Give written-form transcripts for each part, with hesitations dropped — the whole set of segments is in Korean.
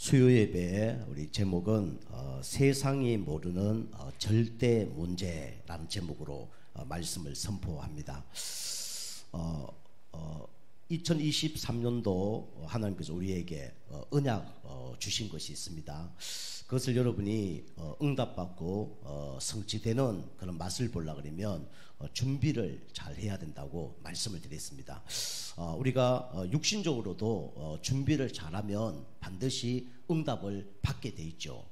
수요 예배 우리 제목은 세상이 모르는 절대 문제라는 제목으로 말씀을 선포합니다. 2023년도 하나님께서 우리에게 언약 주신 것이 있습니다. 그것을 여러분이 응답받고 성취되는 그런 맛을 보려고 그러면 준비를 잘 해야 된다고 말씀을 드렸습니다. 우리가 육신적으로도 준비를 잘하면 반드시 응답을 받게 돼 있죠.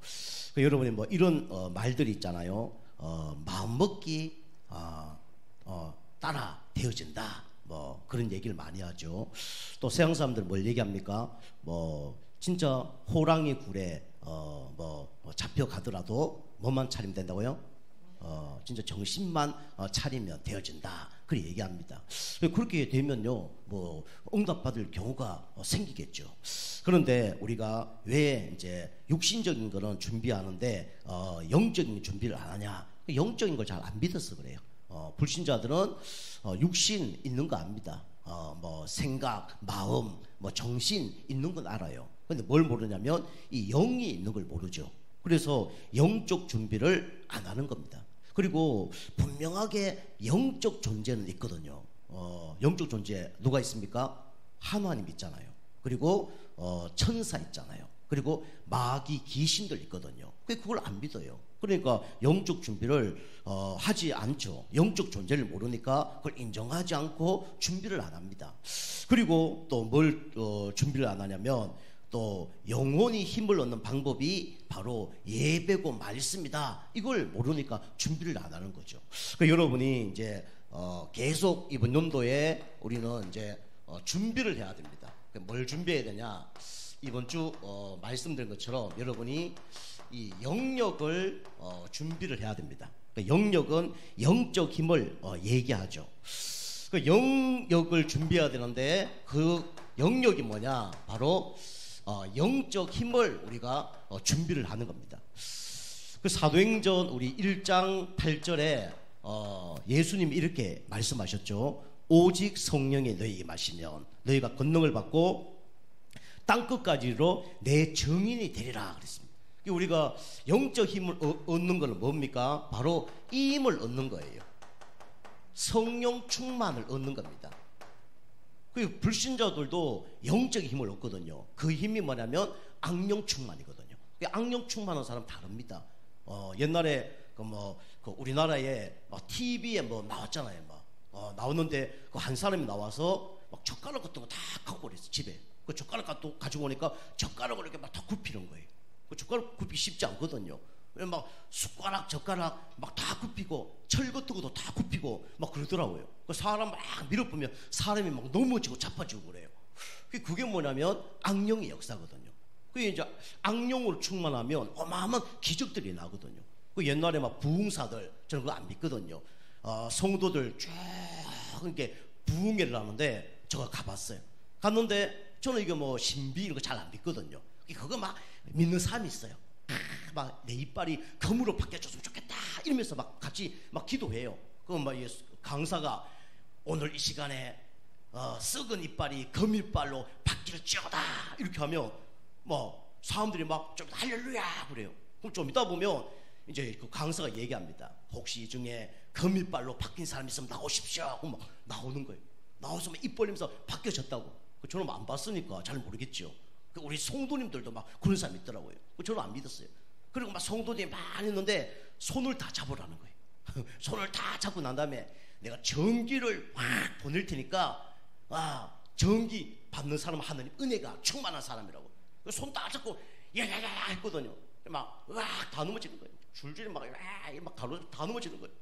여러분이 뭐 이런 말들이 있잖아요. 마음먹기 따라 되어진다. 뭐 그런 얘기를 많이 하죠. 또 서양 사람들 뭘 얘기합니까? 뭐 진짜 호랑이 굴에 잡혀가더라도 뭐만 차리면 된다고요? 진짜 정신만 차리면 되어진다. 그렇게 얘기합니다. 그렇게 되면요, 뭐 응답받을 경우가 생기겠죠. 그런데 우리가 왜 이제 육신적인 거는 준비하는데 영적인 준비를 안 하냐? 영적인 걸 잘 안 믿어서 그래요. 불신자들은 육신 있는 거 압니다. 뭐 생각, 마음, 뭐 정신 있는 건 알아요. 근데 뭘 모르냐면 이 영이 있는 걸 모르죠. 그래서 영적 준비를 안 하는 겁니다. 그리고 분명하게 영적 존재는 있거든요. 영적 존재 누가 있습니까? 하나님 있잖아요. 그리고 천사 있잖아요. 그리고 마귀 귀신들 있거든요. 그걸 안 믿어요. 그러니까 영적 준비를 하지 않죠. 영적 존재를 모르니까 그걸 인정하지 않고 준비를 안 합니다. 그리고 또 뭘 준비를 안 하냐면 또 영혼이 힘을 얻는 방법이 바로 예배고 말씀이다. 이걸 모르니까 준비를 안 하는 거죠. 그러니까 여러분이 이제 계속 이번 연도에 우리는 이제 준비를 해야 됩니다. 뭘 준비해야 되냐? 이번 주 말씀드린 것처럼 여러분이 이 영역을 준비를 해야 됩니다. 그러니까 영역은 영적 힘을 얘기하죠. 그 영역을 준비해야 되는데 그 영역이 뭐냐? 바로 영적 힘을 우리가 준비를 하는 겁니다. 그 사도행전 우리 1장 8절에 예수님이 이렇게 말씀하셨죠. 오직 성령이 너희에게 마시면 너희가 권능을 받고 땅끝까지로 내 증인이 되리라 그랬습니다. 우리가 영적 힘을 얻는 건 뭡니까? 바로 이 힘을 얻는 거예요. 성령 충만을 얻는 겁니다. 그 불신자들도 영적 힘을 얻거든요. 그 힘이 뭐냐면 악령 충만이거든요. 악령 충만한 사람 다릅니다. 옛날에 우리나라에 TV에 뭐 나왔잖아요. 나오는데 그 한 사람이 나와서 막 젓가락 같은 거 다 갖고 그랬어 집에. 그 젓가락 가지고 오니까 젓가락을 이렇게 막 다 굽히는 거예요. 그 젓가락 굽기 쉽지 않거든요. 막 숟가락, 젓가락 막 다 굽히고 철 같은 것도 다 굽히고 막 그러더라고요. 그 사람 막 밀어보면 사람이 막 넘어지고 자빠지고 그래요. 그게 뭐냐면 악령의 역사거든요. 그게 이제 악령으로 충만하면 어마어마한 기적들이 나거든요. 그 옛날에 막 부흥사들 저는 그거 안 믿거든요. 성도들 쭉 이렇게 부흥회를 하는데 제가 가봤어요. 갔는데 저는 이게 뭐 신비 이런 거 잘 안 믿거든요. 그거 막 믿는 사람이 있어요. 막 내 이빨이 검으로 바뀌어줬으면 좋겠다 이러면서 막 같이 막 기도해요. 그럼 막 강사가 오늘 이 시간에 썩은 이빨이 검이빨로 바뀔지어다 이렇게 하면 뭐 사람들이 막 좀 할렐루야 그래요. 그럼 좀 이따 보면 이제 그 강사가 얘기합니다. 혹시 이 중에 검이빨로 바뀐 사람 있으면 나오십시오. 그럼 막 나오는 거예요. 나와서 막 입 벌리면서 바뀌어졌다고. 저는 안 봤으니까 잘 모르겠죠. 우리 성도님들도 막 그런 사람이 있더라고요. 저는 안 믿었어요. 그리고 막 성도님이 많이 있는데 손을 다 잡으라는 거예요. 손을 다 잡고 난 다음에 내가 전기를 확 보낼 테니까 전기 받는 사람 하느님 은혜가 충만한 사람이라고. 손 딱 잡고 야야야 했거든요. 막 다 넘어지는 거예요. 줄줄이 막 다 넘어지는 거예요.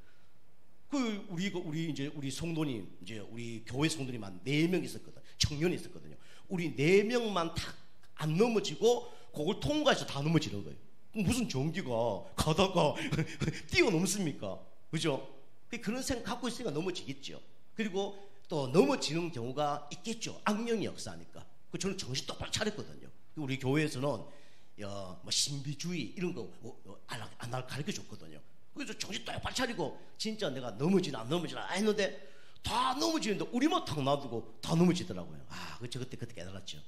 우리 성도님 이제 우리 교회 성도님 한 4명 있었거든. 청년이 있었거든요. 우리 4명만 딱 안 넘어지고 그걸 통과해서 다 넘어지는 거예요. 무슨 전기가 가다가 뛰어넘습니까? 그죠? 그런 생각 갖고 있으니까 넘어지겠죠. 그리고 또 넘어지는 경우가 있겠죠. 악령의 역사니까. 저는 정신 똑바로 차렸거든요. 우리 교회에서는 뭐 신비주의 이런 거 안 가르쳐 줬거든요. 그래서 정신 똑바로 차리고 진짜 내가 넘어지나 안 넘어지나 했는데 다 넘어지는데 우리만 탁 놔두고 다 넘어지더라고요. 그때 깨달았죠.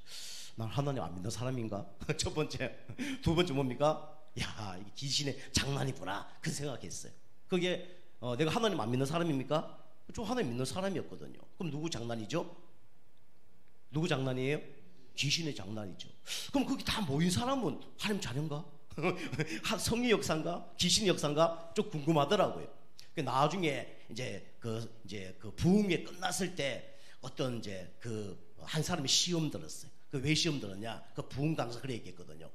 난 하나님 안 믿는 사람인가? 첫 번째. 두 번째 뭡니까? 야, 이게 귀신의 장난이구나. 그 생각했어요. 그게 내가 하나님 안 믿는 사람입니까? 저 하나님 믿는 사람이었거든요. 그럼 누구 장난이죠? 누구 장난이에요? 귀신의 장난이죠. 그럼 거기 다 모인 사람은 하나님 자녀인가? 성의 역사인가? 귀신의 역사인가? 좀 궁금하더라고요. 나중에 이제 그 부흥회 끝났을 때 어떤 이제 그 한 사람이 시험 들었어요. 그 왜 시험 들었냐? 그 부흥 강사 그래 얘기했거든요.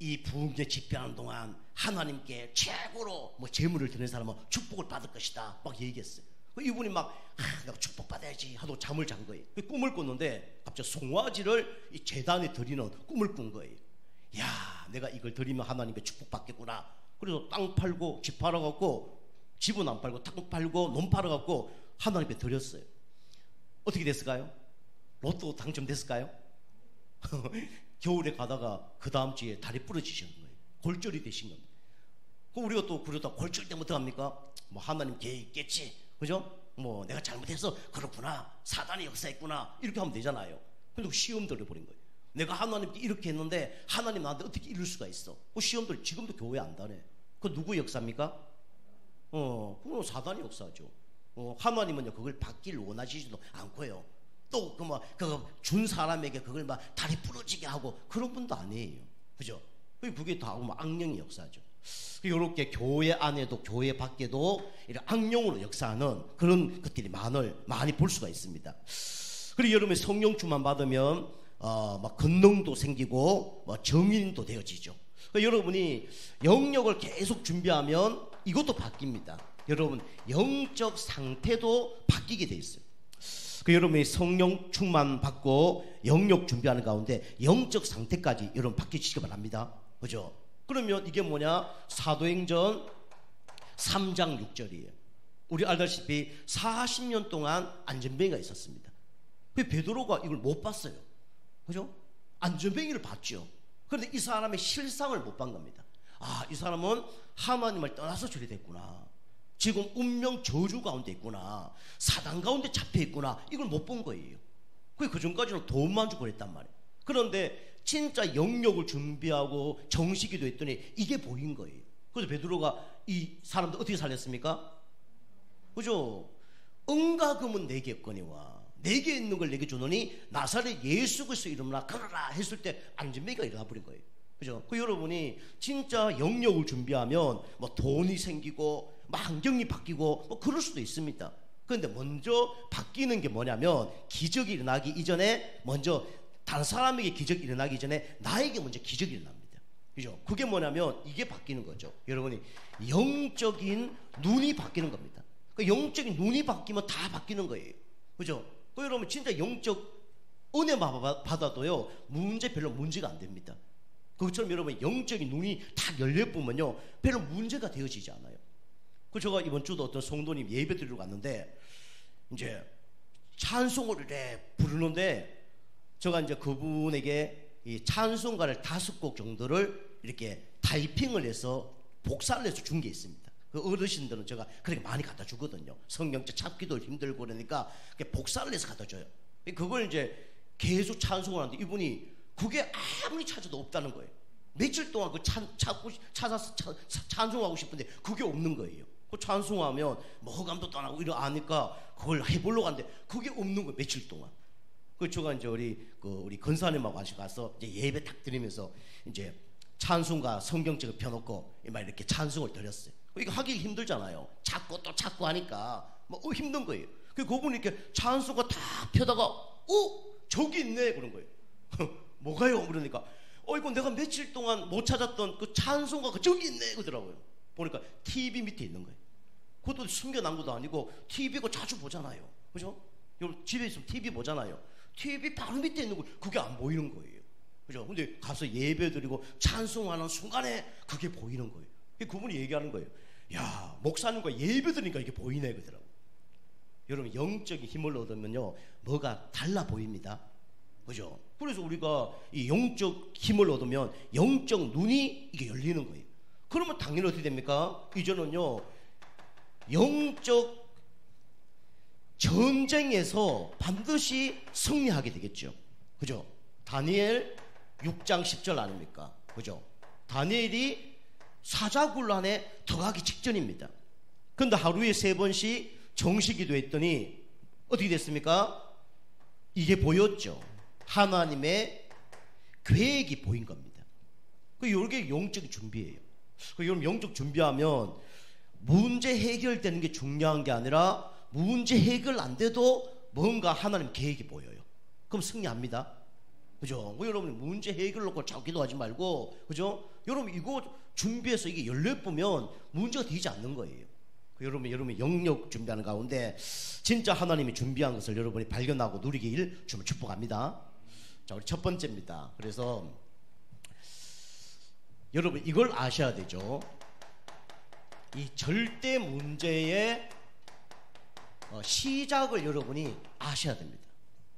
이 부흥회 집회하는 동안 하나님께 최고로 뭐 재물을 드리는 사람은 축복을 받을 것이다. 막 얘기했어요. 이분이 막 내가 축복받아야지 하고 잠을 잔 거예요. 꿈을 꿨는데 갑자기 송아지를 이 재단에 드리는 꿈을 꾼 거예요. 야, 내가 이걸 드리면 하나님께 축복받겠구나. 그래서 땅 팔고 집 팔아갖고, 집은 안 팔고 땅 팔고 논 팔아갖고 하나님께 드렸어요. 어떻게 됐을까요? 로또 당첨됐을까요? 겨울에 가다가 그 다음 주에 다리 부러지신 거예요. 골절이 되신 겁니다. 우리가 또 그러다 골절 때면 어떡합니까? 뭐 하나님 계획 있겠지, 그죠? 뭐 내가 잘못해서 그렇구나, 사단의 역사했구나, 이렇게 하면 되잖아요. 근데 시험 들어버린 거예요. 내가 하나님께 이렇게 했는데 하나님 나한테 어떻게 이룰 수가 있어? 그 시험들 지금도 교회 안 다네. 그 누구 역사입니까? 그건 사단의 역사죠. 하나님은요 그걸 받기를 원하시지도 않고요. 또 그 준 사람에게 그걸 막 다리 부러지게 하고 그런 분도 아니에요. 그죠? 그게 다 악령의 역사죠. 이렇게 교회 안에도 교회 밖에도 이런 악령으로 역사하는 그런 것들이 많이 볼 수가 있습니다. 그리고 여러분이 성령 충만 받으면 막 권능도 생기고 정인도 되어지죠. 여러분이 영역을 계속 준비하면 이것도 바뀝니다. 여러분 영적 상태도 바뀌게 돼 있어요. 여러분이 성령 충만 받고 영역 준비하는 가운데 영적 상태까지 여러분 바뀌시기 바랍니다. 그죠? 그러면 이게 뭐냐? 사도행전 3장 6절이에요. 우리 알다시피 40년 동안 안전뱅이가 있었습니다. 베드로가 이걸 못 봤어요. 그죠? 안전뱅이를 봤죠. 그런데 이 사람의 실상을 못 본 겁니다. 아, 이 사람은 하나님을 떠나서 저리 됐구나. 지금 운명 저주 가운데 있구나. 사단 가운데 잡혀 있구나. 이걸 못 본 거예요. 그 전까지는 돈만 주고 그랬단 말이에요. 그런데 진짜 영역을 준비하고 정식이 됐더니 이게 보인 거예요. 그래서 베드로가 이 사람들 어떻게 살렸습니까? 그죠? 은과 금은 내게 꺼내와 내게 있는 걸 내게 주노니 나사렛 예수 그리스도 이름으로 걸어라 했을 때 안전뱅이가 일어나 버린 거예요. 그죠? 여러분이 진짜 영역을 준비하면 뭐 돈이 생기고 뭐 환경이 바뀌고 뭐 그럴 수도 있습니다. 그런데 먼저 바뀌는 게 뭐냐면 기적이 일어나기 이전에 먼저 다른 사람에게 기적이 일어나기 전에 나에게 먼저 기적이 일어납니다. 그죠? 그게 뭐냐면 이게 바뀌는 거죠. 여러분이 영적인 눈이 바뀌는 겁니다. 영적인 눈이 바뀌면 다 바뀌는 거예요. 그죠? 여러분 진짜 영적 은혜만 받아도요 별로 문제가 안 됩니다. 그것처럼 여러분 영적인 눈이 다 열려보면요 별로 문제가 되어지지 않아요. 제가 이번 주도 어떤 성도님 예배 드리러 갔는데 이제 찬송을 이렇게 부르는데 제가 이제 그분에게 이 찬송가를 5곡 정도를 이렇게 타이핑을 해서 복사를 해서 준 게 있습니다. 그 어르신들은 제가 그렇게 많이 갖다 주거든요. 성경책 찾기도 힘들고 그러니까 복사를 해서 갖다 줘요. 그걸 이제 계속 찬송을 하는데 이분이 그게 아무리 찾아도 없다는 거예요. 며칠 동안 그 찾아서 찬송하고 싶은데 그게 없는 거예요. 그 찬송하면 뭐 허감도 떠나고 이러 아니까 그걸 해보려고 하는데 그게 없는 거예요. 며칠 동안. 그 제가 이제 우리 권사님하고 같이 가서 이제 예배 딱 드리면서 이제 찬송가 성경책을 펴놓고 막 이렇게 찬송을 드렸어요. 이거 하기 힘들잖아요. 찾고 또 찾고 하니까 뭐 힘든 거예요. 그분이 이렇게 찬송가 다 펴다가 저기 있네 그런 거예요. 뭐가요? 그러니까 이거 내가 며칠 동안 못 찾았던 그 찬송가가 저기 있네 그러더라고요. 보니까 TV 밑에 있는 거예요. 그것도 숨겨놓은 것도 아니고 TV고 자주 보잖아요. 그죠? 여러분 집에 있으면 TV 보잖아요. TV 바로 밑에 있는 거 그게 안 보이는 거예요. 그죠? 근데 가서 예배 드리고 찬송하는 순간에 그게 보이는 거예요. 그분이 얘기하는 거예요. 야, 목사님과 예배 드리니까 이게 보이네 그러더라고요. 여러분 영적인 힘을 얻으면요 뭐가 달라 보입니다. 그죠? 그래서 우리가 이 영적 힘을 얻으면 영적 눈이 이게 열리는 거예요. 그러면 당연히 어떻게 됩니까? 이제는요 영적 전쟁에서 반드시 승리하게 되겠죠. 그죠? 다니엘 6장 10절 아닙니까? 그죠? 다니엘이 사자굴란에 들어가기 직전입니다. 그런데 하루에 3번씩 정식기도 했더니 어떻게 됐습니까? 이게 보였죠. 하나님의 계획이 보인 겁니다. 이게 영적 준비예요. 여러분, 영적 준비하면 문제 해결되는 게 중요한 게 아니라 문제 해결 안 돼도 뭔가 하나님 계획이 보여요. 그럼 승리합니다. 그죠? 여러분, 문제 해결 놓고 자꾸 기도하지 말고, 그죠? 여러분, 이거 준비해서 이게 열려보면 문제가 되지 않는 거예요. 여러분 영역 준비하는 가운데 진짜 하나님이 준비한 것을 여러분이 발견하고 누리길 주님 축복합니다. 자, 우리 첫 번째입니다. 그래서 여러분 이걸 아셔야 되죠. 이 절대 문제의 시작을 여러분이 아셔야 됩니다.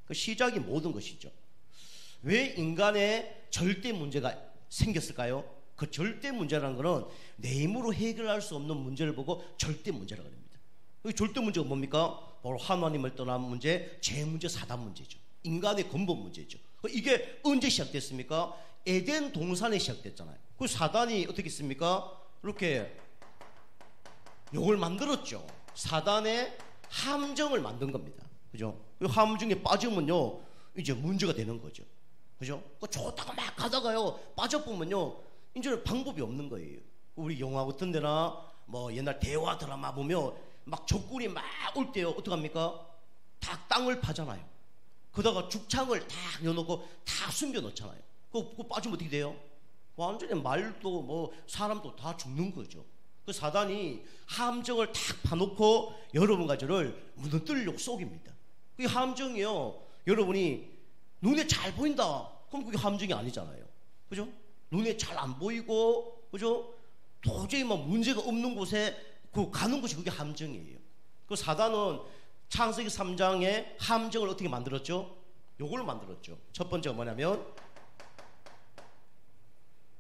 그 시작이 모든 것이죠. 왜 인간의 절대 문제가 생겼을까요? 그 절대 문제라는 것은 내 힘으로 해결할 수 없는 문제를 보고 절대 문제라고 합니다. 이 절대 문제가 뭡니까? 바로 하나님을 떠난 문제, 죄 문제, 사단 문제죠. 인간의 근본 문제죠. 이게 언제 시작됐습니까? 에덴 동산에 시작됐잖아요. 그 사단이 어떻게 했습니까? 이렇게 요걸 만들었죠. 사단의 함정을 만든 겁니다. 그죠? 이 함정에 빠지면요, 이제 문제가 되는 거죠. 그죠? 좋다가 막 가다가요, 빠져보면요, 이제는 방법이 없는 거예요. 우리 영화 같은 데나 뭐 옛날 대화 드라마 보면 막 적군이 막 올 때요, 어떡합니까? 다 땅을 파잖아요. 그러다가 죽창을 다 여놓고 다 숨겨 놓잖아요. 그거 빠지면 어떻게 돼요? 완전히 말도 뭐 사람도 다 죽는 거죠. 그 사단이 함정을 탁 파놓고 여러분 가지를 무너뜨리려고 속입니다. 그게 함정이요, 여러분이 눈에 잘 보인다 그럼 그게 함정이 아니잖아요. 그죠? 눈에 잘 안 보이고, 그죠? 도저히 뭐 문제가 없는 곳에 가는 것이 그게 함정이에요. 그 사단은 창세기 3장에 함정을 어떻게 만들었죠? 요걸 만들었죠. 첫 번째가 뭐냐면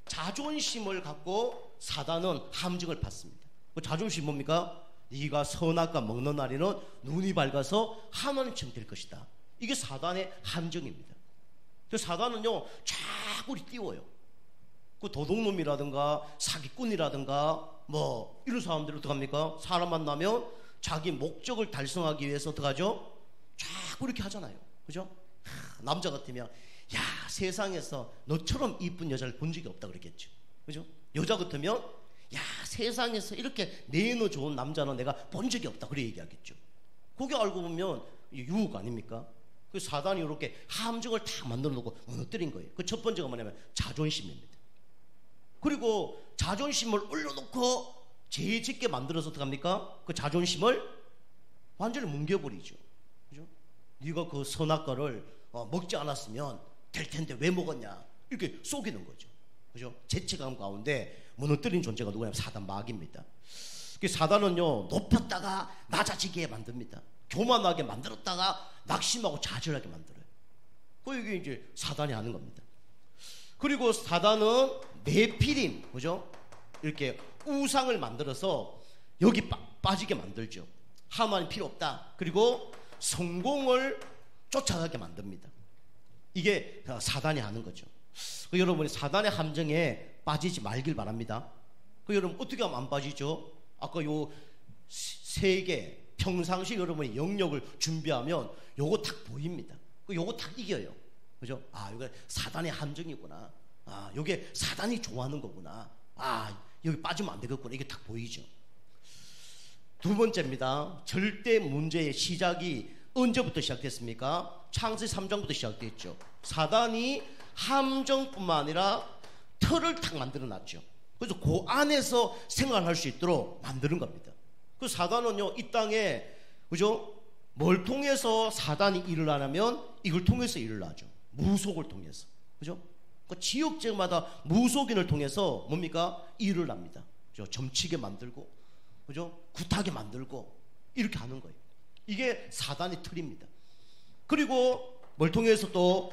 자존심을 갖고 사단은 함정을 팠습니다. 그 자존심 뭡니까? 네가 선악과 먹는 날에는 눈이 밝아서 하나님처럼 될 것이다. 이게 사단의 함정입니다. 그 사단은요, 자꾸 띄워요. 그 도둑놈이라든가 사기꾼이라든가 뭐 이런 사람들이 어떡합니까? 사람 만나면 자기 목적을 달성하기 위해서 어떡하죠? 자꾸 이렇게 하잖아요. 그죠? 남자 같으면 야, 세상에서 너처럼 이쁜 여자를 본 적이 없다 그랬겠죠. 그죠? 여자 같으면 야, 세상에서 이렇게 내너 좋은 남자는 내가 본 적이 없다 그래 얘기하겠죠. 그게 알고 보면 유혹 아닙니까? 그 사단이 이렇게 함정을 다 만들어 놓고 무너뜨린 거예요. 그 첫 번째가 뭐냐면 자존심입니다. 그리고 자존심을 올려놓고 죄 짓게 만들어서 어떡합니까? 그 자존심을 완전히 뭉개버리죠. 그죠? 네가 그 선악과를 먹지 않았으면 될 텐데 왜 먹었냐? 이렇게 속이는 거죠. 그죠? 죄책감 가운데 무너뜨린 존재가 누구냐면 사단 마귀입니다. 그 사단은요, 높였다가 낮아지게 만듭니다. 교만하게 만들었다가 낙심하고 좌절하게 만들어요. 이게 이제 사단이 하는 겁니다. 그리고 사단은 네피림, 그죠? 이렇게 우상을 만들어서 여기 빠지게 만들죠. 하나님 필요 없다. 그리고 성공을 쫓아가게 만듭니다. 이게 사단이 하는 거죠. 여러분이 사단의 함정에 빠지지 말길 바랍니다. 여러분 어떻게 하면 안 빠지죠? 아까 요 세 개 평상시 여러분이 영역을 준비하면 요거 딱 보입니다. 요거 딱 이겨요. 그죠? 아, 이거 사단의 함정이구나. 아, 요게 사단이 좋아하는 거구나. 아, 여기 빠지면 안 되겠구나. 이게 딱 보이죠. 두 번째입니다. 절대 문제의 시작이 언제부터 시작됐습니까? 창세기 3장부터 시작됐죠. 사단이 함정뿐만 아니라 틀을 탁 만들어 놨죠. 그래서 그 안에서 생활할 수 있도록 만드는 겁니다. 그 사단은요, 이 땅에, 그죠? 뭘 통해서 사단이 일을 하냐면 이걸 통해서 일을 하죠. 무속을 통해서. 그죠? 그 지역제마다 무속인을 통해서 뭡니까? 일을 합니다. 그죠? 점치게 만들고, 그죠? 굿하게 만들고, 이렇게 하는 거예요. 이게 사단의 틀입니다. 그리고 뭘 통해서 또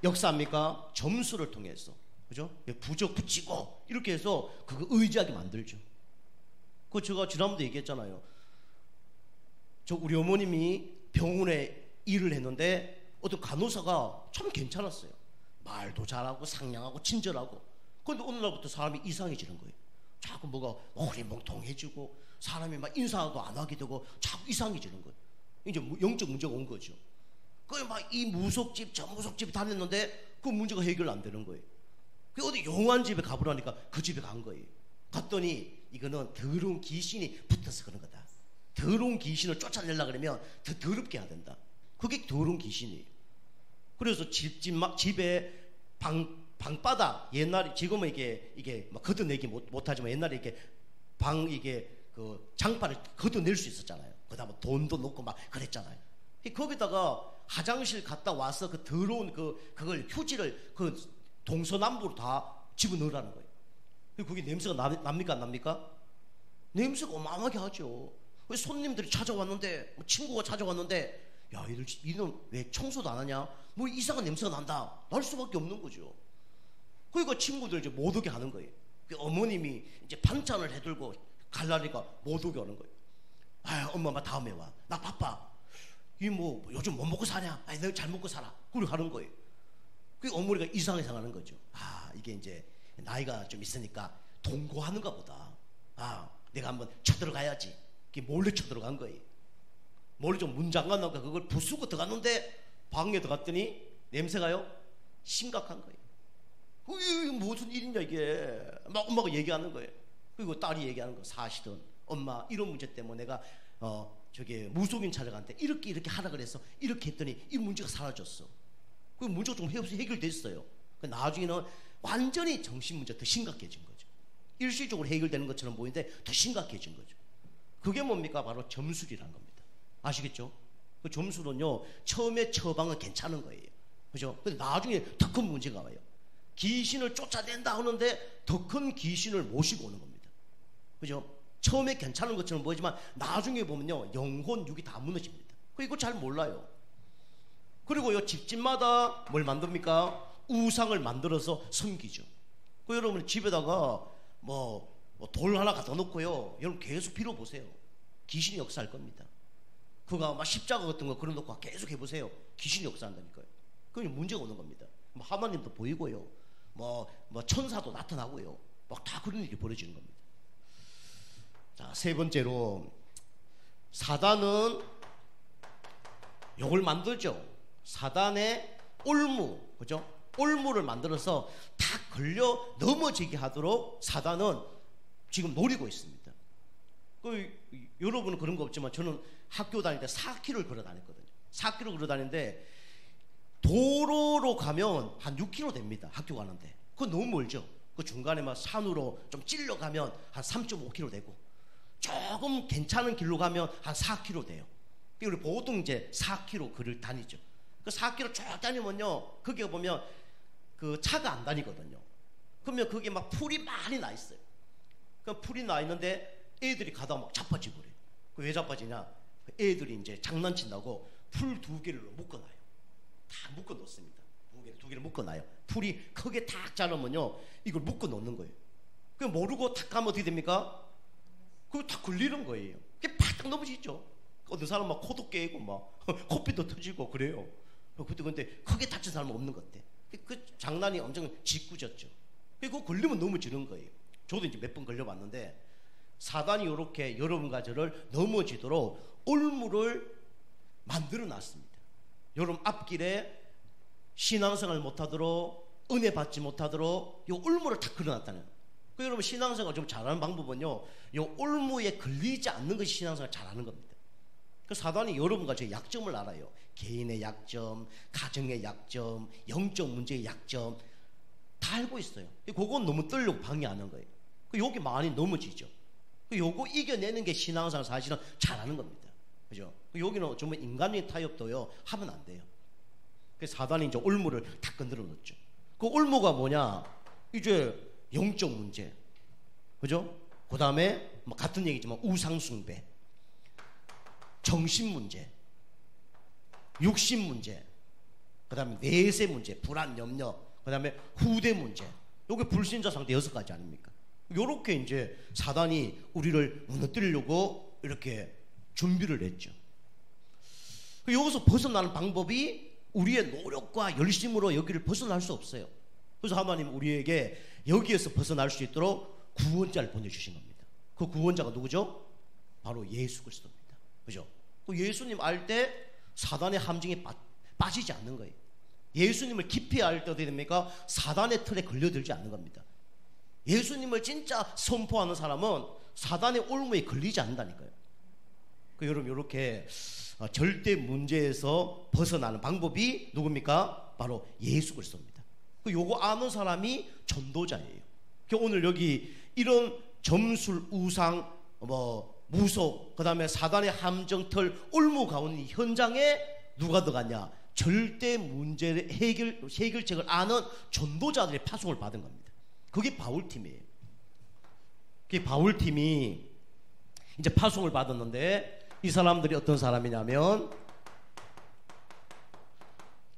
역사합니까? 점수를 통해서. 그죠? 부적 붙이고, 이렇게 해서 그거 의지하게 만들죠. 그 제가 지난번에 얘기했잖아요. 우리 어머님이 병원에 일을 했는데 어떤 간호사가 참 괜찮았어요. 말도 잘하고 상냥하고 친절하고. 그런데 어느 날부터 사람이 이상해지는 거예요. 자꾸 뭐가 허리멍텅해지고 사람이 막 인사도 안 하게 되고 자꾸 이상해지는 거예요. 이제 영적 문제가 온 거죠. 그 막 이 무속집 저 무속집 다녔는데 그 문제가 해결 안 되는 거예요. 그 어디 용한 집에 가보라니까 그 집에 간 거예요. 갔더니 이거는 더러운 귀신이 붙어서 그런 거다. 더러운 귀신을 쫓아내려고 그러면 더 더럽게 해야 된다. 그게 더러운 귀신이에요. 그래서 집에 방바닥, 옛날에 지금은 이게 막 걷어내기 못하지만 옛날에 이게 그 장판을 걷어낼 수 있었잖아요. 그다음에 돈도 넣고 막 그랬잖아요. 거기다가 화장실 갔다 와서 그 더러운 그걸 휴지를 그 동서남북으로 다 집어넣으라는 거예요. 그게 냄새가 납니까 안 납니까? 냄새가 어마어마하게 하죠. 손님들이 찾아왔는데 친구가 찾아왔는데 야 이놈 왜 청소도 안 하냐? 뭐 이상한 냄새가 난다. 날 수밖에 없는 거죠. 그러니까 친구들 이제 못 오게 하는 거예요. 어머님이 이제 반찬을 해들고 갈라니까 못 오게 하는 거예요. 아 엄마 다음에 와. 나 바빠. 이 뭐 요즘 뭐 먹고 사냐? 아니 너 잘 먹고 살아. 그러고 하는 거예요. 그 어머니가 이상하는 거죠. 아 이게 이제 나이가 좀 있으니까 동거하는가 보다. 아 내가 한번 쳐들어가야지. 몰래 쳐들어간 거예요. 몰래 좀 문 잠가놓고 그걸 부수고 들어갔는데 방에 들어갔더니 냄새가요 심각한 거예요. 이게 무슨 일이냐 이게. 막 엄마가 얘기하는 거예요. 그리고 딸이 얘기하는 거 사실은 엄마 이런 문제 때문에 내가 저기 무속인 찾아갔는데 이렇게 하라 그래서 이렇게 했더니 이 문제가 사라졌어. 그 문제가 좀 해결됐어요. 나중에는 완전히 정신 문제가 더 심각해진 거죠. 일시적으로 해결되는 것처럼 보이는데 더 심각해진 거죠. 그게 뭡니까? 바로 점술이라는 겁니다. 아시겠죠? 그 점술은요 처음에 처방은 괜찮은 거예요. 그죠? 근데 나중에 더 큰 문제가 와요. 귀신을 쫓아낸다 하는데 더 큰 귀신을 모시고 오는 겁니다. 그죠? 처음에 괜찮은 것처럼 보이지만 나중에 보면요 영혼 육이 다 무너집니다. 이거 잘 몰라요. 그리고요 집집마다 뭘 만듭니까? 우상을 만들어서 섬기죠. 여러분 집에다가 돌 하나 갖다 놓고요 여러분 계속 빌어보세요. 귀신이 역사할 겁니다. 그가 막 십자가 같은 거 그려놓고 계속 해보세요. 귀신이 역사한다니까요. 그게 문제가 오는 겁니다. 하나님도 보이고요 천사도 나타나고요 막 다 그런 일이 벌어지는 겁니다. 자, 세 번째로 사단은 요걸 만들죠. 사단의 올무, 그죠? 올무를 만들어서 다 걸려 넘어지게 하도록 사단은 지금 노리고 있습니다. 여러분은 그런 거 없지만 저는 학교 다닐 때 4km를 걸어 다녔거든요. 4km 걸어 다니는데 도로로 가면 한 6km 됩니다. 학교 가는데. 그건 너무 멀죠. 그 중간에 막 산으로 좀 찔러 가면 한 3.5km 되고 조금 괜찮은 길로 가면 한 4km 돼요. 우리 보통 이제 4km 걸을 다니죠. 그 4km 쭉 다니면요, 거기 보면 그 차가 안 다니거든요. 그러면 거기에 막 풀이 많이 나 있어요. 그 풀이 나 있는데 애들이 가다가 막 자빠져 버려요. 왜 자빠지냐? 애들이 이제 장난친다고 풀 2개를 묶어놔요. 다 묶어 놓습니다. 두 개를 묶어 놔요. 풀이 크게 탁 자르면요, 이걸 묶어 놓는 거예요. 그 모르고 탁 가면 어떻게 됩니까? 그거 다 걸리는 거예요. 그게 바닥 넘어지죠. 어떤 사람 막 코도 깨고 막 코피도 터지고 그래요. 근데 크게 다친 사람은 없는 것 같아. 그 장난이 엄청 짓궂었죠. 그거 걸리면 넘어지는 거예요. 저도 이제 몇 번 걸려봤는데 사단이 이렇게 여러분과 저를 넘어지도록 올무를 만들어 놨습니다. 여러분 앞길에 신앙생활 못하도록 은혜 받지 못하도록 이 올무를 다 걸어놨다는. 그 여러분 신앙생활 좀 잘하는 방법은요, 이 올무에 걸리지 않는 것이 신앙생활 잘하는 겁니다. 그 사단이 여러분과 저의 약점을 알아요. 개인의 약점, 가정의 약점, 영적 문제의 약점 다 알고 있어요. 그건 너무 떨려고 방해하는 거예요. 여기 많이 넘어지죠. 요거 이겨내는 게 신앙생활 사실은 잘하는 겁니다. 그죠? 여기는 정말 인간의 타협도요 하면 안 돼요. 그래서 사단이 이제 올무를 다 건드려 놓죠. 그 올무가 뭐냐? 이제 영적 문제, 그죠? 그 다음에 뭐 같은 얘기지만 우상숭배, 정신 문제, 육신 문제, 그 다음에 내세 문제, 불안, 염려, 그 다음에 후대 문제. 요게 불신자 상태 6가지 아닙니까? 요렇게 이제 사단이 우리를 무너뜨리려고 이렇게 준비를 했죠. 여기서 벗어나는 방법이 우리의 노력과 열심으로 여기를 벗어날 수 없어요. 그래서 하나님 우리에게 여기에서 벗어날 수 있도록 구원자를 보내주신 겁니다. 그 구원자가 누구죠? 바로 예수 그리스도입니다. 그죠? 그 예수님 알 때 사단의 함정에 빠지지 않는 거예요. 예수님을 깊이 알 때 어떻게 됩니까? 사단의 틀에 걸려들지 않는 겁니다. 예수님을 진짜 선포하는 사람은 사단의 올무에 걸리지 않는다니까요. 그 여러분 이렇게 절대 문제에서 벗어나는 방법이 누굽니까? 바로 예수 그리스도입니다. 그 요거 아는 사람이 전도자예요. 오늘 여기 이런 점술, 우상, 무속, 그 다음에 사단의 함정틀, 올무 가운데 현장에 누가 들어갔냐? 절대 문제의 해결책을 아는 전도자들의 파송을 받은 겁니다. 그게 바울팀이에요. 그게 바울팀이 이제 파송을 받았는데 이 사람들이 어떤 사람이냐면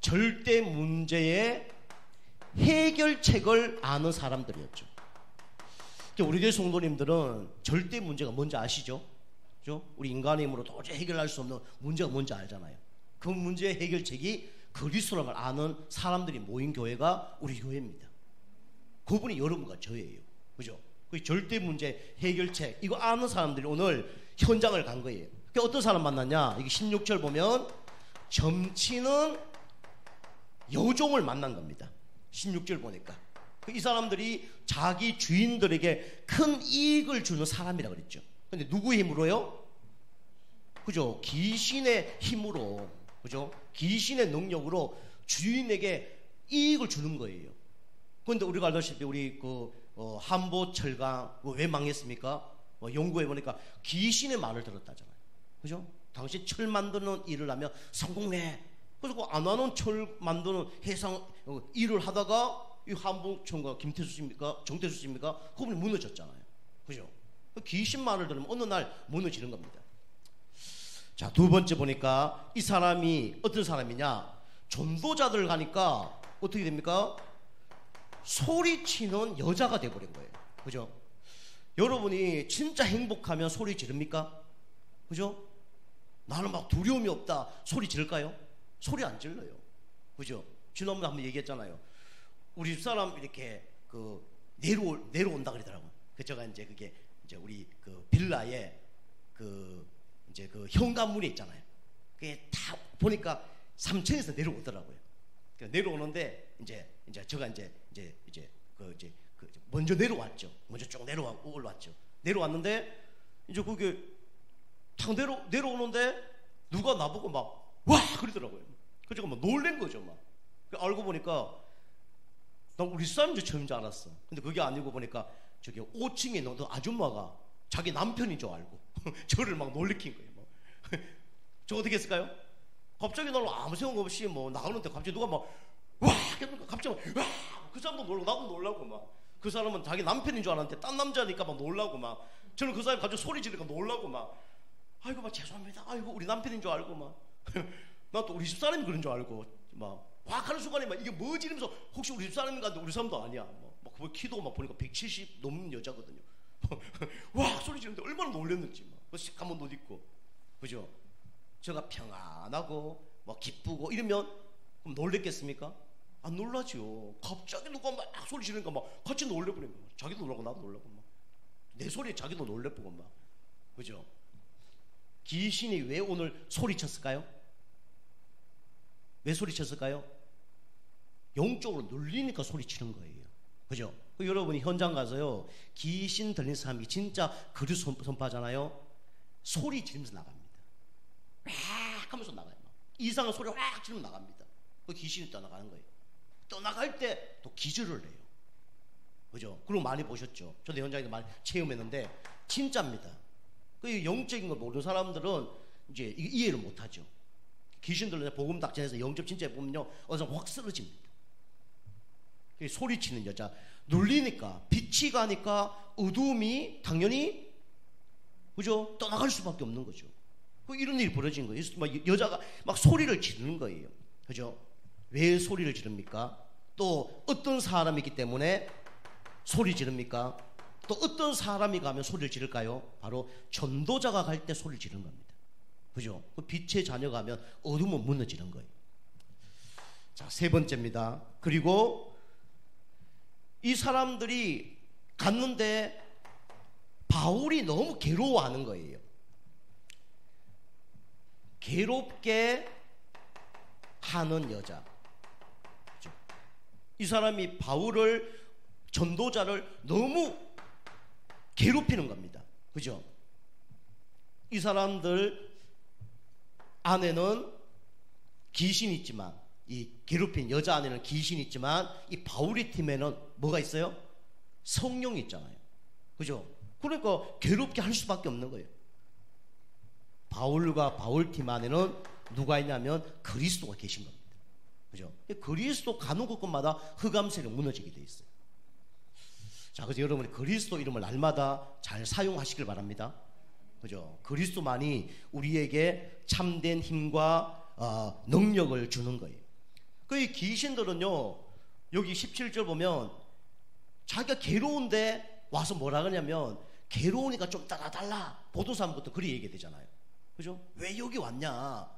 절대 문제의 해결책을 아는 사람들이었죠. 우리 교회 성도님들은 절대 문제가 뭔지 아시죠? 그죠? 우리 인간의 힘으로 도저히 해결할 수 없는 문제가 뭔지 알잖아요. 그 문제의 해결책이 그리스도라는 걸 아는 사람들이 모인 교회가 우리 교회입니다. 그분이 여러분과 저예요. 그죠? 그 절대 문제 해결책 이거 아는 사람들이 오늘 현장을 간 거예요. 어떤 사람 만났냐? 이게 16절 보면 점치는 여종을 만난 겁니다. 16절 보니까 이 사람들이 자기 주인들에게 큰 이익을 주는 사람이라 그랬죠. 근데 누구의 힘으로요? 그죠? 귀신의 힘으로, 그죠? 귀신의 능력으로 주인에게 이익을 주는 거예요. 그런데 우리가 알다시피 우리 한보철강 왜 망했습니까? 연구해 보니까 귀신의 말을 들었다잖아요. 그죠? 당신 철 만드는 일을 하면 성공해. 그래서 안 하는 철 만드는 해상 일을 하다가 이 한보철과 김태수 씨입니까? 정태수 씨입니까? 그분이 무너졌잖아요. 그죠? 귀신 말을 들으면 어느 날 무너지는 겁니다. 자, 두 번째 보니까 이 사람이 어떤 사람이냐? 전도자들 가니까 어떻게 됩니까? 소리치는 여자가 돼버린 거예요. 그죠? 여러분이 진짜 행복하면 소리 지릅니까? 그죠? 나는 막 두려움이 없다. 소리 지를까요? 소리 안 질러요. 그죠? 지난번에 한번 얘기했잖아요. 우리 집사람 이렇게 내려온다 그러더라고요. 제가 그게 우리 빌라에 현관문에 있잖아요. 그게 다 보니까 3층에서 내려오더라고요. 내려오는데 제가 먼저 내려왔죠. 먼저 쭉 올라왔죠. 내려왔는데 이제 그게 탁 내려오는데 누가 나보고 막 와 그러더라고요. 그래서 제가 막 놀란 거죠. 막 알고 보니까 나 우리 사람인 줄 알았어. 근데 그게 아니고 보니까 저기 5층에 있는 아줌마가 자기 남편인 줄 알고 저를 막 놀래킨 거예요. 저 어떻게 했을까요? 갑자기 나는 아무 생각 없이 나가는데 갑자기 누가 막 와! 갑자기 와! 그 사람도 놀고 나도 놀라고 막 그 사람은 자기 남편인 줄 알았는데 딴 남자니까 막 놀라고 막 저는 그 사람이 갑자기 소리 지르니까 놀라고 막 아이고 막 죄송합니다. 아이고 우리 남편인 줄 알고 막 나 또 우리 집사람이 그런 줄 알고 막 확 하는 순간에 막 이게 뭐지 이러면서 혹시 우리 집사람인가 하는데 우리 사람도 아니야. 막 그 키도 막 보니까 170 넘는 여자거든요. 와 소리 지르는데 얼마나 놀랐는지 막 한번 옷 입고 그죠? 제가 평안하고 막 기쁘고 이러면 그럼 놀랬겠습니까? 안 놀라죠. 갑자기 누가 막 소리 지르니까 막 같이 놀래버린 거야. 자기도 놀라고 나도 놀라고 막 내 소리에 자기도 놀래보고 막 그죠? 귀신이 왜 오늘 소리쳤을까요? 왜 소리쳤을까요? 영적으로 눌리니까 소리치는 거예요. 그죠? 여러분이 현장 가서요 귀신 들린 사람이 진짜 그리스도 선포하잖아요. 소리 지르면서 나갑니다. 막 하면서 나가요. 막. 이상한 소리 확 지르면 나갑니다. 그 귀신이 떠나가는 거예요. 떠나갈 때 또 기절을 해요. 그죠? 그리고 많이 보셨죠? 저도 현장에서 많이 체험했는데 진짜입니다. 그 영적인 걸 모르는 사람들은 이제 이해를 못하죠. 귀신들은 복음 닥쳐내서 영접 진짜 보면요 어서 확 쓰러집니다. 소리치는 여자 눌리니까 빛이 가니까 어두움이 당연히 그죠? 떠나갈 수밖에 없는 거죠. 이런 일이 벌어진 거예요. 막 여자가 막 소리를 지르는 거예요. 그죠? 왜 소리를 지릅니까? 또 어떤 사람이기 때문에 소리 지릅니까? 또 어떤 사람이 가면 소리를 지를까요? 바로 전도자가 갈 때 소리를 지르는 겁니다. 그죠? 빛의 자녀가 가면 어둠은 무너지는 거예요. 자, 세 번째입니다. 그리고 이 사람들이 갔는데 바울이 너무 괴로워하는 거예요. 괴롭게 하는 여자. 그렇죠? 이 사람이 바울을, 전도자를 너무 괴롭히는 겁니다. 그죠? 이 사람들 안에는 귀신이 있지만, 이 괴롭힌 여자 안에는 귀신이 있지만, 이 바울의 팀에는 뭐가 있어요? 성령이 있잖아요. 그죠? 그러니까 괴롭게 할 수밖에 없는 거예요. 바울과 바울 팀 안에는 누가 있냐면 그리스도가 계신 겁니다. 그죠? 그리스도 가는 곳마다 흑암세력 무너지게 돼 있어요. 자, 그래서 여러분이 그리스도 이름을 날마다 잘 사용하시길 바랍니다. 그죠? 그리스도만이 우리에게 참된 힘과 능력을 주는 거예요. 그 이 귀신들은요, 여기 17절 보면 자기가 괴로운데 와서 뭐라 그러냐면, 괴로우니까 좀 따라달라. 보도사무부터 그리 얘기 되잖아요. 그죠? 왜 여기 왔냐?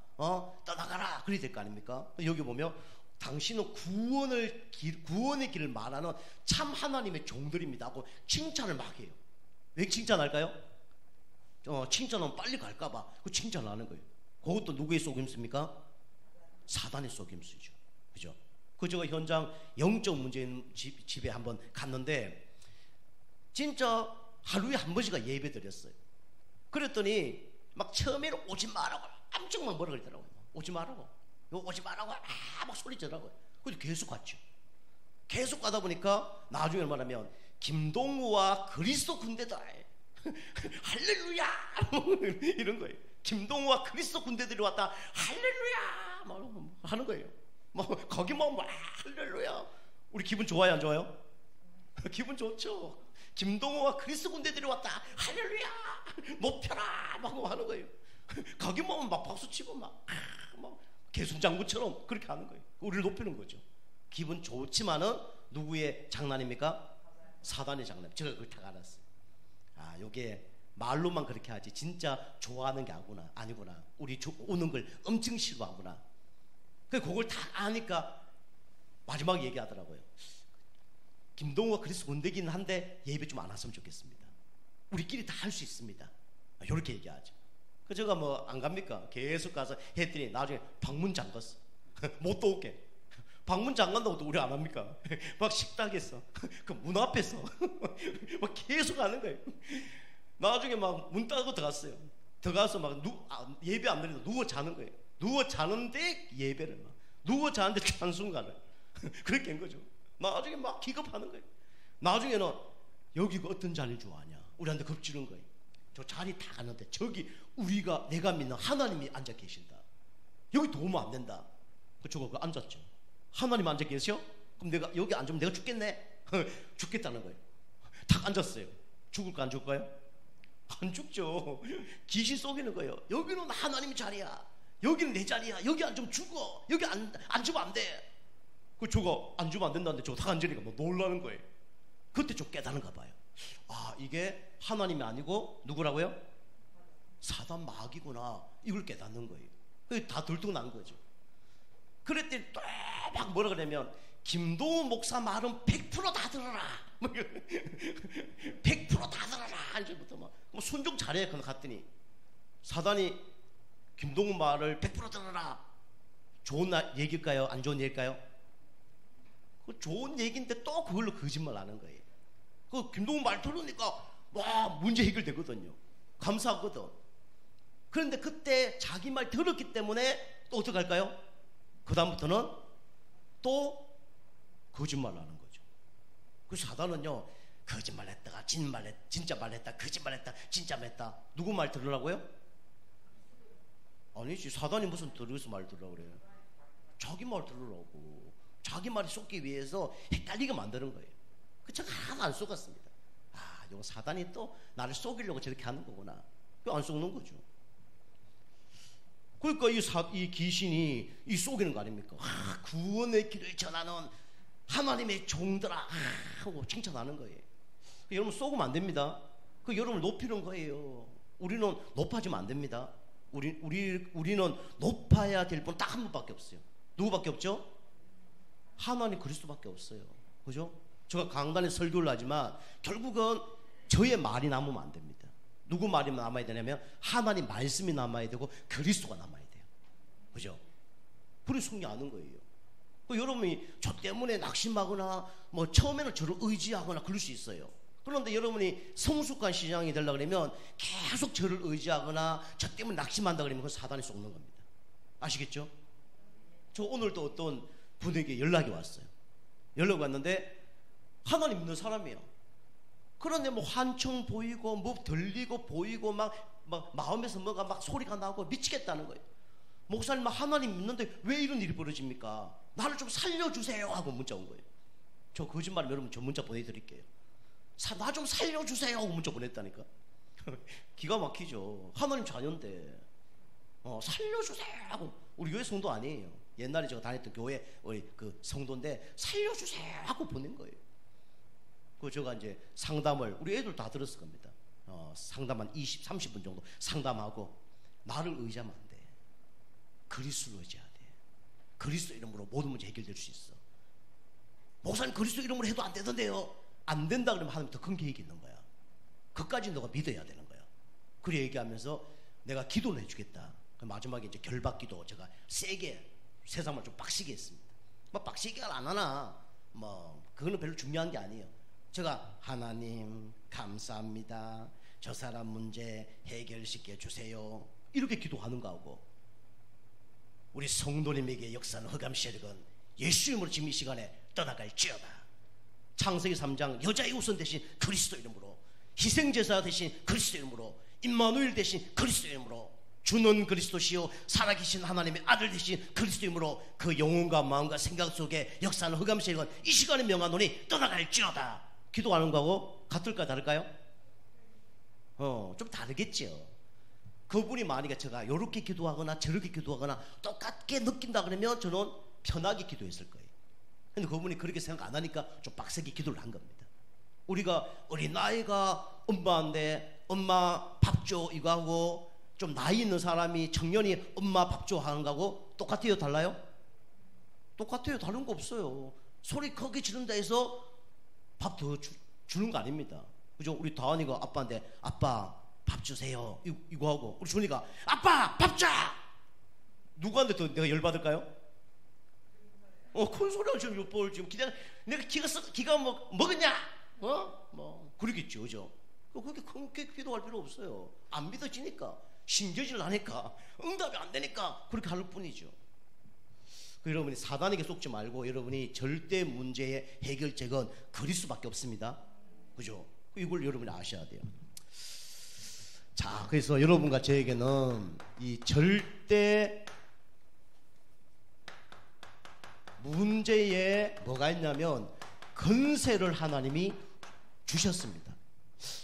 떠나가라. 그리 될 거 아닙니까? 여기 보면 당신은 구원의 길을 말하는 참 하나님의 종들입니다 하고 칭찬을 막 해요. 왜 칭찬할까요? 칭찬하면 빨리 갈까봐 그 칭찬을 하는 거예요. 그것도 누구의 속임수입니까? 사단의 속임수죠. 그죠? 그 제가 현장 영적 문제인 집에 한번 갔는데 진짜 하루에 한 번씩은 예배 드렸어요. 그랬더니 막 처음에는 오지 말라고 엄청 막 뭐라 그러더라고요. 오지 말라고, 오지 말라고 막 소리 지르라고요. 그래서 계속 갔죠. 계속 가다 보니까 나중에 말하면 김동우와 그리스도 군대다 할렐루야 이런 거예요. 김동우와 그리스도 군대들이 왔다 할렐루야 막 하는 거예요. 뭐 거기만 막 할렐루야. 우리 기분 좋아요, 안 좋아요? 기분 좋죠. 김동호와 그리스도 군대들이 왔다 할렐루야 높여라 막 하는 거예요. 거기만 막 박수치고 막 개순장구처럼 그렇게 하는 거예요. 우리를 높이는 거죠. 기분 좋지만은 누구의 장난입니까? 사단의 장난. 제가 그걸 다 알았어요. 아, 요게 말로만 그렇게 하지 진짜 좋아하는 게 아니구나. 우리 오는 걸 엄청 싫어하구나. 그걸 다 아니까 마지막에 얘기하더라고요. 김동우가 그리스도 군대기는 한데 예배 좀 안 왔으면 좋겠습니다. 우리끼리 다 할 수 있습니다. 이렇게 얘기하죠. 그 제가 뭐 안 갑니까? 계속 가서 했더니 나중에 방문 잠갔어. 못 또 올게. 방문 잠간다고 또 우리 안 합니까? 막 식당에서 그 문 앞에서 막 계속 하는 거예요. 나중에 막 문 닫고 들어갔어요. 들어가서 막 예배 안 드리고 누워 자는 거예요. 누워 자는데 예배를 막 누워 자는데 찬송가를 그렇게 한 거죠. 나중에 막 기겁하는 거예요. 나중에는 여기가 어떤 자리를 좋아하냐 우리한테 겁주는 거예요. 저 자리 다 갔는데 저기 내가 믿는 하나님이 앉아 계신다. 여기 도우면 안 된다. 저거 앉았죠. 하나님 앉아 계셔? 그럼 내가 여기 앉으면 내가 죽겠네. 죽겠다는 거예요. 딱 앉았어요. 죽을까 안 죽을까요? 안 죽죠. 귀신 속이는 거예요. 여기는 하나님 자리야. 여기는 내 자리야. 여기 앉으면 죽어. 여기 앉으면 안 돼. 저거 앉으면 안 된다는데 저거 다 앉으니까 뭐 놀라는 거예요. 그때 좀 깨달은가 봐요. 아, 이게 하나님이 아니고 누구라고요? 사단 마귀구나. 이걸 깨닫는 거예요. 그게 다 들통난 거죠. 그랬더니 또 막 뭐라 그러냐면 김동우 목사 말은 100% 다 들어라. 100% 다 들어라. 이제부터 막 순종 잘해. 그럼 갔더니 사단이 김동우 말을 100% 들어라. 좋은 얘기일까요? 안 좋은 얘기일까요? 그 좋은 얘기인데 또 그걸로 거짓말 하는 거예요. 그 김동우 말 들으니까 와 문제 해결되거든요. 감사하거든. 그런데 그때 자기 말 들었기 때문에 또 어떻게 할까요? 그 다음부터는 또 거짓말 하는 거죠. 그 사단은요 거짓말 했다가 진짜 말했다 거짓말 했다 진짜 말했다. 누구 말 들으라고요? 아니지. 사단이 무슨 들어서 말 들으라고 그래요. 자기 말 들으라고. 자기 말이 속기 위해서 헷갈리게 만드는 거예요. 그 제가 하나도 안 속았습니다. 아, 이거 사단이 또 나를 속이려고 저렇게 하는 거구나. 그거 안 속는 거죠. 그러니까 이 귀신이 이 속이는 거 아닙니까? 아, 구원의 길을 전하는 하나님의 종들아 하고 칭찬하는 거예요. 여러분 속으면 안 됩니다. 그 여러분을 높이는 거예요. 우리는 높아지면 안 됩니다. 우리는 높아야 될 분 딱 한 분밖에 없어요. 누구밖에 없죠? 하나님 그리스도밖에 없어요. 그죠? 제가 강단에 설교를 하지만 결국은 저의 말이 남으면 안 됩니다. 누구 말이 남아야 되냐면 하나님 말씀이 남아야 되고 그리스도가 남아야 돼요. 그죠? 그리 승리하는 거예요. 여러분이 저 때문에 낙심하거나 뭐 처음에는 저를 의지하거나 그럴 수 있어요. 그런데 여러분이 성숙한 신앙이 되려고 그러면 계속 저를 의지하거나 저 때문에 낙심한다 그러면 그건 사단이 속는 겁니다. 아시겠죠? 저 오늘도 어떤 분에게 연락이 왔어요. 연락이 왔는데 하나님 믿는 사람이에요. 그런데 뭐 환청 보이고 뭐 들리고 보이고 막 마음에서 뭐가 막 소리가 나고 미치겠다는 거예요. 목사님 하나님 믿는데 왜 이런 일이 벌어집니까? 나를 좀 살려주세요 하고 문자 온 거예요. 저 거짓말 여러분 저 문자 보내드릴게요. 나 좀 살려주세요 하고 문자 보냈다니까. 기가 막히죠. 하나님 자녀인데 살려주세요 하고. 우리 교회 성도 아니에요. 옛날에 제가 다녔던 교회 우리 그 성도인데 살려주세요 하고 보낸 거예요. 그 제가 이제 상담을 우리 애들 다 들었을 겁니다. 상담 한 20, 30분 정도 상담하고 나를 의지하면 안 돼. 그리스도를 의지해야 돼. 그리스도 이름으로 모든 문제 해결될 수 있어. 목사님 그리스도 이름으로 해도 안 되던데요. 안 된다 그러면 하나님 더 큰 계획이 있는 거야. 그까지 너가 믿어야 되는 거야. 그래 얘기하면서 내가 기도를 해주겠다. 마지막에 이제 결박기도 제가 세게 세상을 좀 빡시게 했습니다. 뭐 빡시게 안 하나 뭐 그거는 별로 중요한 게 아니에요. 제가 하나님 감사합니다. 저 사람 문제 해결시켜 주세요. 이렇게 기도하는 거하고 우리 성도님에게 역사는 흑암세력은 예수 이름으로 지금 이 시간에 떠나갈지어다. 창세기 3장 여자의 우선 대신 그리스도 이름으로 희생제사 대신 그리스도 이름으로 임마누엘 대신 그리스도 이름으로 주는 그리스도시요 살아계신 하나님의 아들 되신 그리스도 이름으로 그 영혼과 마음과 생각 속에 역사는 흑암세력은 이 시간에 명하노니 떠나갈지어다. 기도하는 거하고 같을까 다를까요? 좀 다르겠죠. 그분이 만약에 제가 이렇게 기도하거나 저렇게 기도하거나 똑같게 느낀다 그러면 저는 편하게 기도했을 거예요. 근데 그분이 그렇게 생각 안 하니까 좀 빡세게 기도를 한 겁니다. 우리가 어린아이가 엄마인데 엄마 밥 줘 이거 하고 좀 나이 있는 사람이 청년이 엄마 밥 줘 하는 거하고 똑같아요 달라요? 똑같아요. 다른 거 없어요. 소리 크게 지른다 해서 밥 더 주는 거 아닙니다. 그죠? 우리 다은이가 아빠한테 아빠 밥 주세요 이거 하고 우리 준이가 아빠 밥 줘! 누구한테 더 내가 열받을까요? 큰 소리가 지금 요볼 지금 내가 기가 먹었냐? 뭐 그러겠죠, 그죠? 그렇게 큰 기도할 필요 없어요. 안 믿어지니까 신저질 나니까 응답이 안 되니까 그렇게 할 뿐이죠. 여러분이 사단에게 속지 말고 여러분이 절대 문제의 해결책은 그리스도밖에 없습니다. 그죠? 이걸 여러분이 아셔야 돼요. 자, 그래서 여러분과 저에게는 이 절대 문제에 뭐가 있냐면 권세를 하나님이 주셨습니다.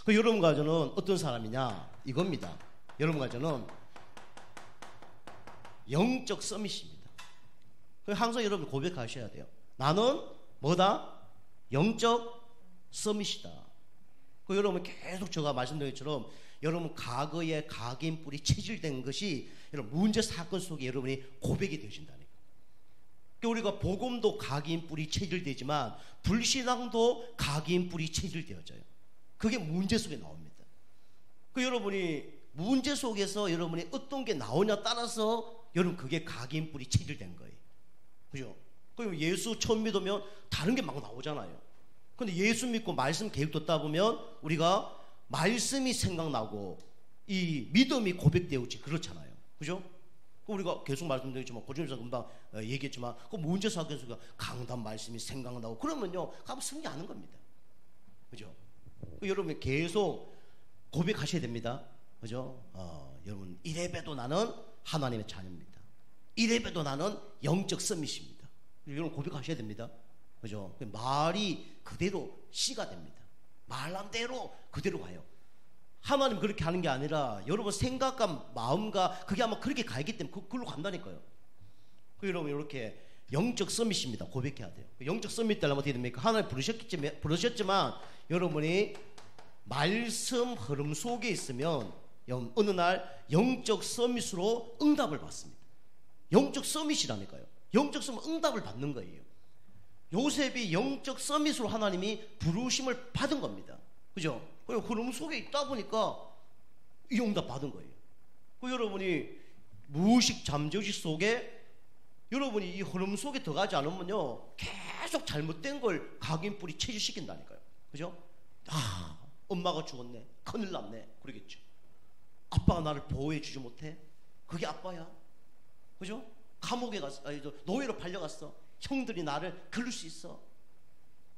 그 여러분과 저는 어떤 사람이냐 이겁니다. 여러분과 저는 영적 서밋입니다. 항상 여러분 고백하셔야 돼요. 나는 뭐다? 영적 서밋이다. 그 여러분 계속 제가 말씀드린 것처럼 여러분 과거의 각인 뿌리 체질된 것이 여러분 문제 사건 속에 여러분이 고백이 되신다니까. 우리가 복음도 각인 뿌리 체질되지만 불신앙도 각인 뿌리 체질되어져요. 그게 문제 속에 나옵니다. 그 여러분이 문제 속에서 여러분이 어떤 게 나오냐 따라서 여러분 그게 각인 뿌리 체질된 거예요. 그죠? 그럼 예수 처음 믿으면 다른 게 막 나오잖아요. 근데 예수 믿고 말씀 계속 듣다 보면 우리가 말씀이 생각나고 이 믿음이 고백되었지 그렇잖아요. 그죠? 우리가 계속 말씀드렸지만 고준님께서 금방 얘기했지만 그 문제 사건에서 강단 말씀이 생각나고 그러면요 가면 승리하는 겁니다. 그죠? 여러분 계속 고백하셔야 됩니다. 그죠? 여러분 이래봬도 나는 하나님의 자녀입니다. 이래봬도 나는 영적 서밋입니다. 여러분 고백하셔야 됩니다. 그죠? 말이 그대로 씨가 됩니다. 말한 대로 그대로 가요. 하나님 그렇게 하는 게 아니라 여러분 생각과 마음과 그게 아마 그렇게 가기 때문에 그걸로 간다니까요. 여러분 이렇게 영적 서밋입니다. 고백해야 돼요. 영적 서밋 되려면 어떻게 됩니까? 하나님 부르셨지만 여러분이 말씀 흐름 속에 있으면 어느 날 영적 서밋으로 응답을 받습니다. 영적 서밋이라니까요. 영적 서밋 응답을 받는 거예요. 요셉이 영적 서밋으로 하나님이 부르심을 받은 겁니다. 그죠? 그리고 흐름 속에 있다 보니까 이 응답 받은 거예요. 그 여러분이 무의식 잠재의식 속에 여러분이 이 흐름 속에 들어가지 않으면요 계속 잘못된 걸 각인뿌리 체질시킨다니까요. 그죠? 아, 엄마가 죽었네, 큰일 났네, 그러겠죠. 아빠가 나를 보호해 주지 못해, 그게 아빠야. 그죠? 감옥에 갔어, 노예로 팔려갔어, 형들이 나를 그릴 수 있어.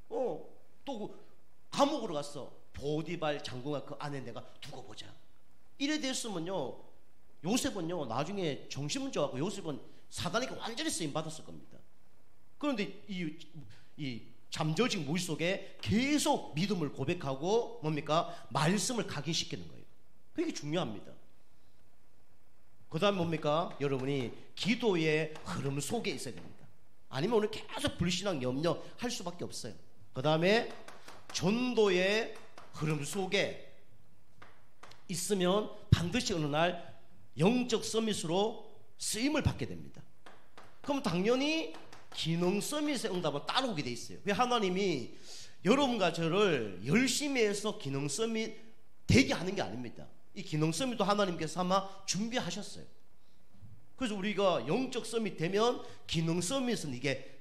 또 감옥으로 갔어, 보디발 장군과 그 안에 내가 두고 보자. 이래 됐으면요 요셉은요 나중에 정신문제 갖고 요셉은 사단에게 완전히 쓰임 받았을 겁니다. 그런데 이 잠재의식 무의 속에 계속 믿음을 고백하고 뭡니까? 말씀을 각인시키는 거예요. 그게 중요합니다. 그 다음에 뭡니까? 여러분이 기도의 흐름 속에 있어야 됩니다. 아니면 오늘 계속 불신앙 염려할 수밖에 없어요. 그 다음에 전도의 흐름 속에 있으면 반드시 어느 날 영적 서밋으로 쓰임을 받게 됩니다. 그럼 당연히 기능 서밋의 응답은 따라오게 돼 있어요. 왜? 하나님이 여러분과 저를 열심히 해서 기능 서밋 되게 하는 게 아닙니다. 이 기능 서밋도 하나님께서 아마 준비하셨어요. 그래서 우리가 영적 서밋 되면 기능 서밋은 이게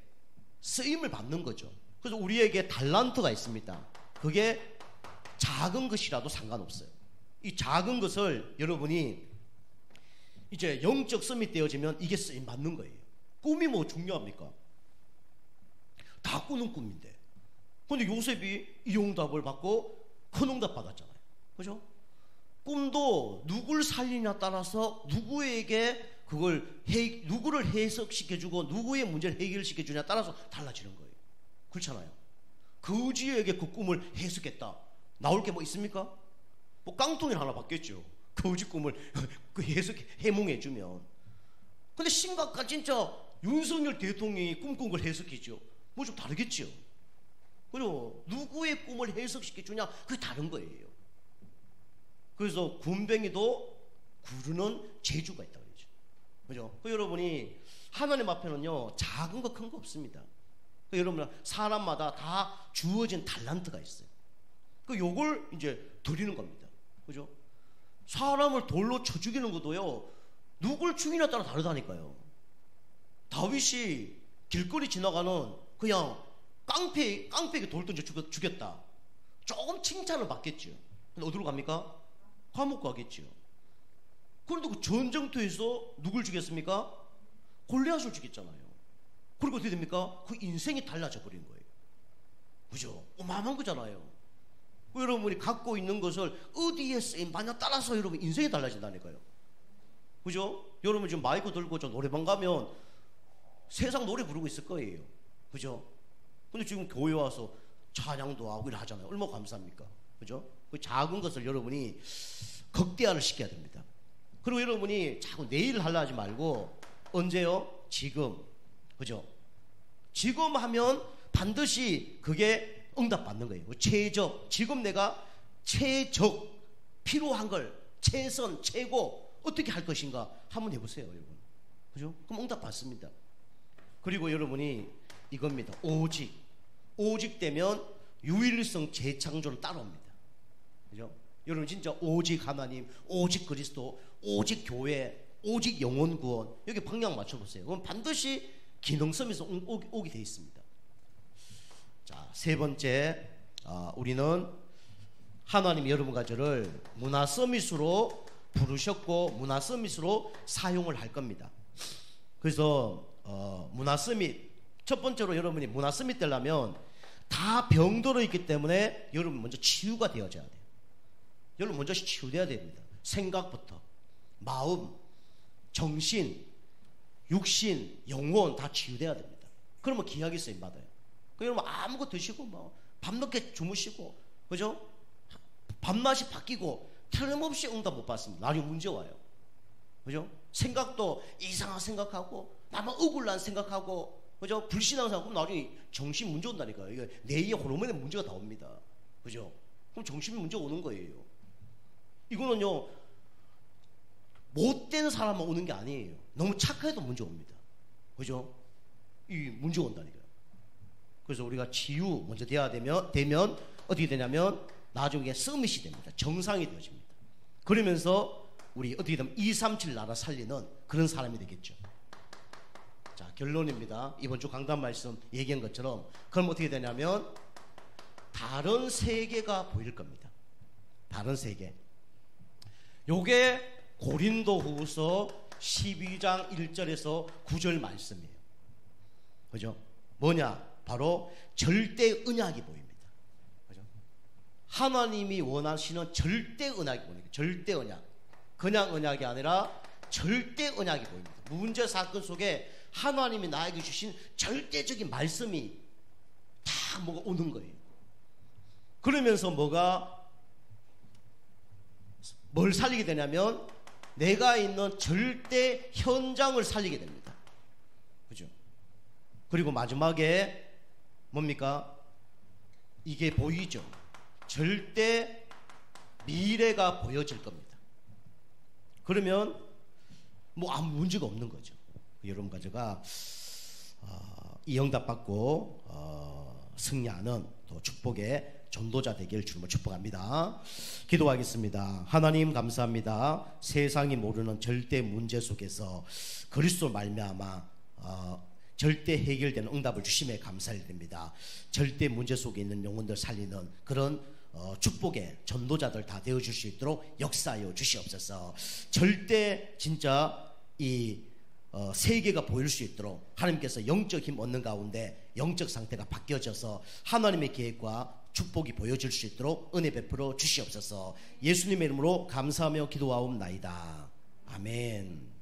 쓰임을 받는 거죠. 그래서 우리에게 달란트가 있습니다. 그게 작은 것이라도 상관없어요. 이 작은 것을 여러분이 이제 영적 서밋 되어지면 이게 쓰임 받는 거예요. 꿈이 뭐 중요합니까? 다 꾸는 꿈인데. 근데 요셉이 이 응답을 받고 큰 응답 받았잖아요. 그죠? 꿈도 누굴 살리냐에 따라서 누구에게 누구를 해석시켜주고 누구의 문제를 해결시켜주냐에 따라서 달라지는 거예요. 그렇잖아요. 거지에게 그 꿈을 해석했다. 나올 게 뭐 있습니까? 뭐 깡통이 하나 받겠죠. 거지 꿈을 해몽해주면. 근데 심각한 진짜 윤석열 대통령이 꿈꾼 걸 해석했죠. 뭐 좀 다르겠죠. 그죠? 누구의 꿈을 해석시켜주냐, 그게 다른 거예요. 그래서 군뱅이도 구르는 재주가 있다 그러죠. 그죠? 여러분이 하나님 앞에는요 작은 거 큰 거 없습니다. 여러분 사람마다 다 주어진 달란트가 있어요. 요걸 이제 드리는 겁니다. 그죠? 사람을 돌로 쳐 죽이는 것도요 누굴 죽이냐에 따라 다르다니까요. 다윗이 길거리 지나가는 그냥 깡패에게 돌 던져 죽였다. 조금 칭찬을 받겠죠. 근데 어디로 갑니까? 감옥 가겠죠. 그런데 그 전쟁터에서 누굴 죽였습니까? 골리앗을 죽였잖아요. 그리고 어떻게 됩니까? 그 인생이 달라져 버린 거예요. 그죠? 어마어마한 거잖아요. 여러분이 갖고 있는 것을 어디에 쓰임 받냐에 따라서 여러분 인생이 달라진다니까요. 그죠? 여러분 지금 마이크 들고 저 노래방 가면 세상 노래 부르고 있을 거예요. 그죠? 근데 지금 교회 와서 찬양도 하고 이래 하잖아요. 얼마나 감사합니까? 그죠? 그 작은 것을 여러분이 극대화를 시켜야 됩니다. 그리고 여러분이 자꾸 내일 하려 하지 말고 언제요? 지금. 그죠? 지금 하면 반드시 그게 응답받는 거예요. 최적. 지금 내가 최적 필요한 걸 최선 최고 어떻게 할 것인가 한번 해보세요, 여러분. 그죠? 그럼 응답받습니다. 그리고 여러분이 이겁니다. 오직 되면 유일성 재창조는 따라옵니다. 그죠? 여러분 진짜 오직 하나님, 오직 그리스도, 오직 교회, 오직 영혼 구원 여기 방향 맞춰보세요. 그럼 반드시 기능성에서 오게 돼 있습니다. 자, 세 번째, 우리는 하나님 여러분과 저를 문화 서밋으로 부르셨고 문화 서밋으로 사용을 할 겁니다. 그래서 문화 서밋 첫 번째로 여러분이 문화 서밋 되려면 다 병들어 있기 때문에 여러분 먼저 치유가 되어져야 돼요. 여러분 먼저 치유돼야 됩니다. 생각부터 마음, 정신, 육신, 영혼 다 치유돼야 됩니다. 그러면 기약이 쓰임 받아요. 여러분 아무것도 드시고 뭐 밤늦게 주무시고 그죠? 밥맛이 바뀌고 틀림없이 응답 못 받습니다. 나중에 문제 와요. 그죠? 생각도 이상한 생각하고 나만 억울한 생각하고 그죠? 불신앙 생각하면 나중에 정신 문제 온다니까요. 이게 뇌의 호르몬에 문제가 다 옵니다. 그죠? 그럼 정신 문제가 오는 거예요. 이거는요 못된 사람만 오는 게 아니에요. 너무 착해도 문제 옵니다. 그죠? 이 문제 온다니까요. 그래서 우리가 치유 먼저 돼야 되면 어떻게 되냐면 나중에 서밋이 됩니다. 정상이 되어집니다. 그러면서 우리 어떻게 되면 237 나라 살리는 그런 사람이 되겠죠. 자, 결론입니다. 이번 주 강단 말씀 얘기한 것처럼 그럼 어떻게 되냐면 다른 세계가 보일 겁니다. 다른 세계. 요게 고린도후서 12장 1절에서 9절 말씀이에요. 그죠? 뭐냐? 바로 절대 언약이 보입니다. 그죠? 하나님이 원하시는 절대 언약이 보입니다. 절대 언약. 그냥 언약이 아니라 절대 언약이 보입니다. 문제 사건 속에 하나님이 나에게 주신 절대적인 말씀이 다 뭐가 오는 거예요. 그러면서 뭘 살리게 되냐면 내가 있는 절대 현장을 살리게 됩니다. 그죠? 그리고 마지막에 뭡니까? 이게 보이죠? 절대 미래가 보여질 겁니다. 그러면 뭐 아무 문제가 없는 거죠. 여러분 가져가 이 응답 받고 승리하는 또 축복의 전도자 되기를 주님으로 축복합니다. 기도하겠습니다. 하나님 감사합니다. 세상이 모르는 절대 문제 속에서 그리스도 말미암아 절대 해결되는 응답을 주심에 감사드립니다. 절대 문제 속에 있는 영혼들 살리는 그런 축복의 전도자들 다 되어줄 수 있도록 역사하여 주시옵소서. 절대 진짜 이 세계가 보일 수 있도록 하나님께서 영적 힘 얻는 가운데 영적 상태가 바뀌어져서 하나님의 계획과 축복이 보여질 수 있도록 은혜 베풀어 주시옵소서. 예수님의 이름으로 감사하며 기도하옵나이다. 아멘.